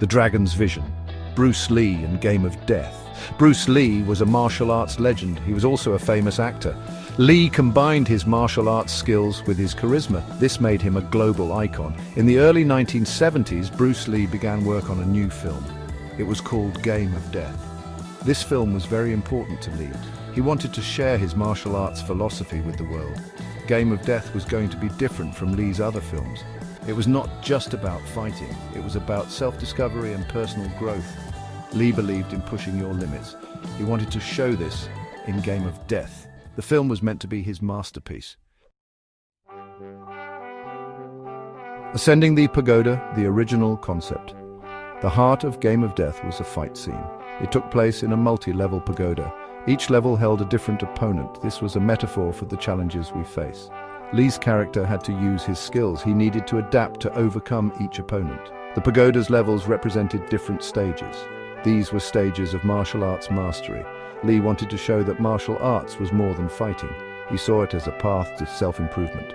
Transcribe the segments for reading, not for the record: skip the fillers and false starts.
The Dragon's Vision, Bruce Lee and Game of Death. Bruce Lee was a martial arts legend. He was also a famous actor. Lee combined his martial arts skills with his charisma. This made him a global icon. In the early 1970s, Bruce Lee began work on a new film. It was called Game of Death. This film was very important to Lee. He wanted to share his martial arts philosophy with the world. Game of Death was going to be different from Lee's other films. It was not just about fighting, it was about self-discovery and personal growth. Lee believed in pushing your limits. He wanted to show this in Game of Death. The film was meant to be his masterpiece. Ascending the Pagoda, the original concept. The heart of Game of Death was a fight scene. It took place in a multi-level pagoda. Each level held a different opponent. This was a metaphor for the challenges we face. Lee's character had to use his skills. He needed to adapt to overcome each opponent. The pagoda's levels represented different stages. These were stages of martial arts mastery. Lee wanted to show that martial arts was more than fighting. He saw it as a path to self-improvement.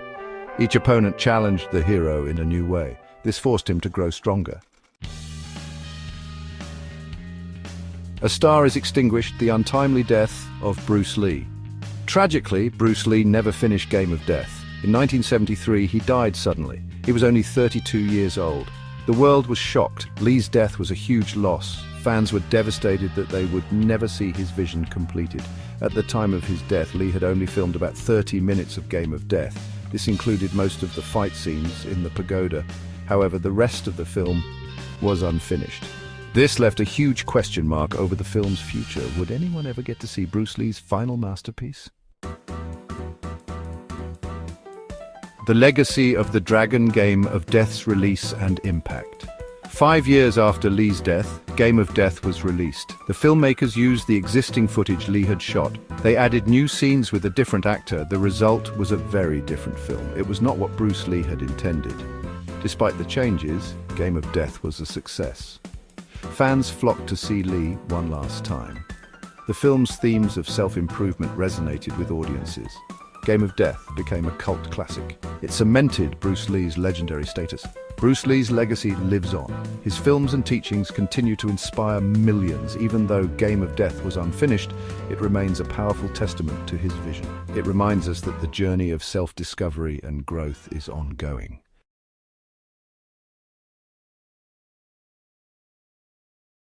Each opponent challenged the hero in a new way. This forced him to grow stronger. A star is extinguished, the untimely death of Bruce Lee. Tragically, Bruce Lee never finished Game of Death. In 1973, he died suddenly. He was only 32 years old. The world was shocked. Lee's death was a huge loss. Fans were devastated that they would never see his vision completed. At the time of his death, Lee had only filmed about 30 minutes of Game of Death. This included most of the fight scenes in the pagoda. However, the rest of the film was unfinished. This left a huge question mark over the film's future. Would anyone ever get to see Bruce Lee's final masterpiece? The legacy of the Dragon Game of Death's release and impact. 5 years after Lee's death, Game of Death was released. The filmmakers used the existing footage Lee had shot. They added new scenes with a different actor. The result was a very different film. It was not what Bruce Lee had intended. Despite the changes, Game of Death was a success. Fans flocked to see Lee one last time. The film's themes of self-improvement resonated with audiences. Game of Death became a cult classic. It cemented Bruce Lee's legendary status. Bruce Lee's legacy lives on. His films and teachings continue to inspire millions. Even though Game of Death was unfinished, it remains a powerful testament to his vision. It reminds us that the journey of self-discovery and growth is ongoing.